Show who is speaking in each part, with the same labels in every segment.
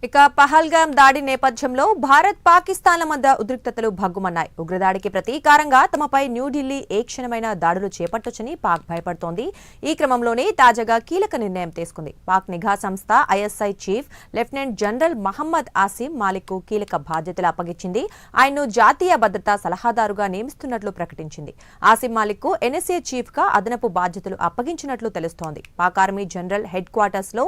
Speaker 1: ఇక పహల్గామ్ దాడి నేపథ్యంలో భారత్ పాకిస్తాన్ల మధ్య ఉద్రిక్తతలు భగ్గుమన్నాయి. ఉగ్రదాడికి ప్రతీకారంగా తమపై న్యూఢిల్లీ ఏ క్షణమైన దాడులు చేపట్టొచ్చని పాక్ భయపడుతోంది. ఈ క్రమంలోనే తాజాగా కీలక నిర్ణయం తీసుకుంది. పాక్ నిఘా సంస్థ ISI chief lieutenant general Mohammad Asim Malik కు కీలక బాధ్యతలు అప్పగించింది. ఆయన్ను జాతీయ భద్రతా సలహాదారుగా నియమిస్తున్నట్లు ప్రకటించింది. ఆసిమ్ మాలిక్ కు ఎన్ఎస్ఏ చీఫ్ గా అదనపు బాధ్యతలు అప్పగించినట్లు తెలుస్తోంది. Pak army general head quarters లో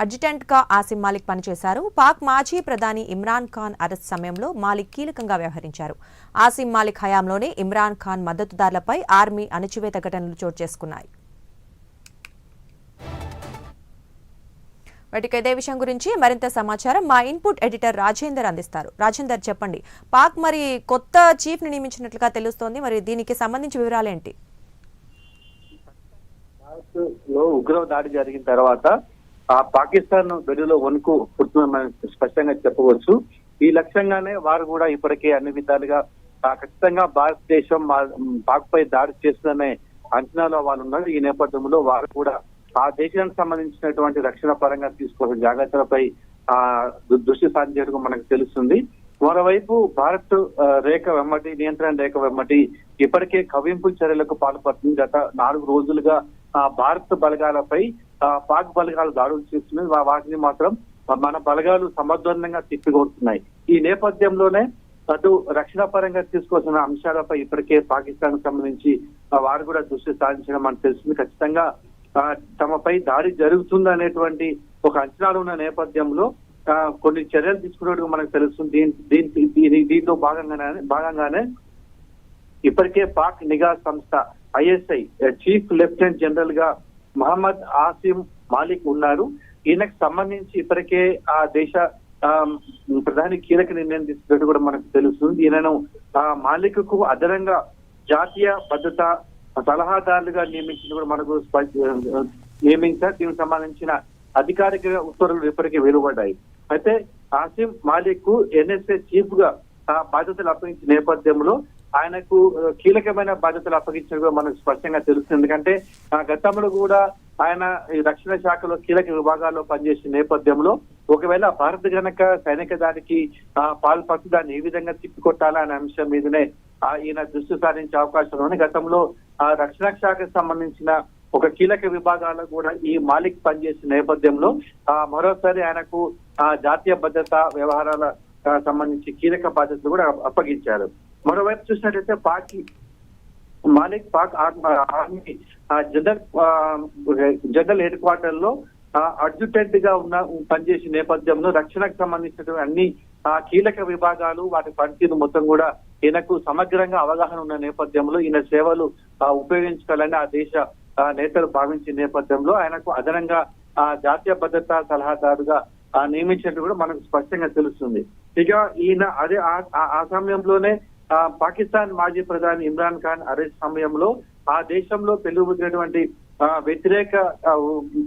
Speaker 1: అడ్జుటెంట్ గా ఆసిమ్ మాలిక్ పనిచేశారు. పాక్ మాజీ ప్రధాని ఇమ్రాన్ ఖాన్ అరెస్ట్ సమయంలో మాలిక్ కీలకంగా వ్యవహరించారు. ఆసిమ్ మాలిక్ హయాంలోనే ఇమ్రాన్ ఖాన్ మద్దతుదారులపై ఆర్మీ అణచివేత ఘటనలు చోటు చేసుకున్నాయి. వాటికి ఇదే విషయం గురించి మరింత సమాచారం మా ఇన్పుట్ ఎడిటర్ రాజేందర్ అందిస్తారు. రాజేందర్, చెప్పండి. పాక్ మరి కొత్త చీఫ్ ని నియమించినట్లుగా తెలుస్తోంది. మరి దీనికి సంబంధించి వివరాలేంటి?
Speaker 2: ఉగ్రవ దాడి జరిగిన తర్వాత పాకిస్తాన్ బెడులో వణుకు పుడుతుందని స్పష్టంగా చెప్పవచ్చు. ఈ లక్ష్యంగానే వారు కూడా ఇప్పటికే అన్ని విధాలుగా ఖచ్చితంగా భారతదేశం పాక్ పై దాడి చేస్తుందనే అంచనాలో వాళ్ళు ఉన్నారు. ఈ నేపథ్యంలో వారు కూడా ఆ దేశానికి సంబంధించినటువంటి రక్షణ పరంగా తీసుకోవాల్సిన జాగ్రత్తలపై దృష్టి సారించేందుకు మనకు తెలుస్తుంది. మరోవైపు భారత్ నియంత్రణ రేఖ వెంబడి ఇప్పటికే కవ్వింపు చర్యలకు పాల్పడుతుంది. గత 4 రోజులుగా భారత్ బలగాలపై పాక్ బలగాలు దాడులు చేస్తున్నాయి. వాటిని మాత్రం మన బలగాలు సమర్థవంతంగా తిప్పికొడుతున్నాయి. ఈ నేపథ్యంలోనే అటు రక్షణ పరంగా తీసుకోవాల్సిన అంశాలపై ఇప్పటికే పాకిస్తాన్ సంబంధించి వారు కూడా దృష్టి సారించడం మనకు తెలుస్తుంది. ఖచ్చితంగా తమపై దాడి జరుగుతుంది అనేటువంటి ఒక అంచనాలు ఉన్న నేపథ్యంలో కొన్ని చర్యలు తీసుకున్నట్టు మనకు తెలుస్తుంది. దీంతో భాగంగానే ఇప్పటికే పాక్ నిఘా సంస్థ ఐఎస్ఐ చీఫ్ లెఫ్టినెంట్ జనరల్ గా మహమ్మద్ ఆసిమ్ మాలిక్ ఉన్నారు. ఈయనకు సంబంధించి ఇప్పటికే ఆ దేశ ప్రధాని కీలక నిర్ణయం తీసుకున్నట్టు కూడా మనకు తెలుస్తుంది. ఈయనను మాలిక్ కు అదనంగా జాతీయ భద్రతా సలహాదారులుగా నియమించిన కూడా మనకు నియమించారు. దీనికి సంబంధించిన అధికారిక ఉత్తర్వులు ఇప్పటికే వెలువడ్డాయి. అయితే ఆసిమ్ మాలిక్ కు ఎన్ఎస్ఏ చీఫ్ గా బాధ్యతలు అప్పగించిన నేపథ్యంలో ఆయనకు కీలకమైన బాధ్యతలు అప్పగించడం మనకు స్పష్టంగా తెలుస్తుంది. ఎందుకంటే గతంలో కూడా ఆయన ఈ రక్షణ శాఖలో కీలక విభాగాల్లో పనిచేసిన నేపథ్యంలో ఒకవేళ భారత్ గనక సైనిక దాడికి పాల్పడుతూ దాన్ని ఏ విధంగా తిప్పికొట్టాలనే అంశం మీదనే ఈయన దృష్టి సారించే అవకాశం ఉంది. గతంలో రక్షణ శాఖకు సంబంధించిన ఒక కీలక విభాగాల్లో కూడా ఈ మాలిక్ పనిచేసిన నేపథ్యంలో మరోసారి ఆయనకు జాతీయ భద్రతా వ్యవహారాల సంబంధించి కీలక బాధ్యతలు కూడా అప్పగించారు. మరోవైపు చూసినట్లయితే Malik Pak army general head quarter లో అడ్జుటెంట్ గా పనిచేసిన నేపథ్యంలో రక్షణకు సంబంధించినటువంటి అన్ని కీలక విభాగాలు వాటి పనితీరు మొత్తం కూడా ఈయనకు సమగ్రంగా అవగాహన ఉన్న నేపథ్యంలో ఈయన సేవలు ఉపయోగించుకోవాలని ఆ దేశ నేతలు భావించిన నేపథ్యంలో ఆయనకు అదనంగా జాతీయ భద్రతా సలహాదారుగా నియమించినట్టు కూడా మనకు స్పష్టంగా తెలుస్తుంది. ఇక ఈయన అదే ఆ సమయంలోనే పాకిస్తాన్ మాజీ ప్రధాని ఇమ్రాన్ ఖాన్ అరెస్ట్ సమయంలో ఆ దేశంలో పెరుగుతున్నటువంటి వ్యతిరేక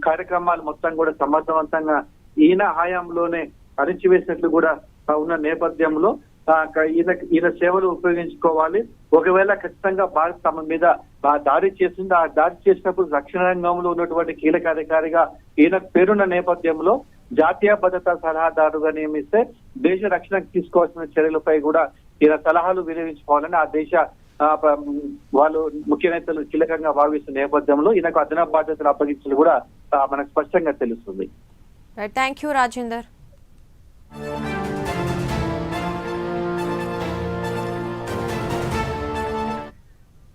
Speaker 2: కార్యక్రమాలు మొత్తం కూడా సమర్థవంతంగా ఈయన హయాంలోనే అణిచివేసినట్లు కూడా ఉన్న నేపథ్యంలో ఈయన సేవలు ఉపయోగించుకోవాలి. ఒకవేళ ఖచ్చితంగా భారత్ తమ మీద దాడి చేసింది. ఆ దాడి చేసినప్పుడు రక్షణ రంగంలో ఉన్నటువంటి కీలక అధికారిగా ఈయన పేరున్న నేపథ్యంలో జాతీయ భద్రతా సలహాదారుగా నియమిస్తే దేశ రక్షణకు తీసుకోవాల్సిన చర్యలపై కూడా ఈయన సలహాలు వినియోగించుకోవాలని ఆ దేశ వాళ్ళు ముఖ్య నేతలు కీలకంగా భావిస్తున్న నేపథ్యంలో ఈయనకు అదనపు బాధ్యతలు అప్పగించడం కూడా మనకు స్పష్టంగా తెలుస్తుంది.
Speaker 1: Thank you Rajender.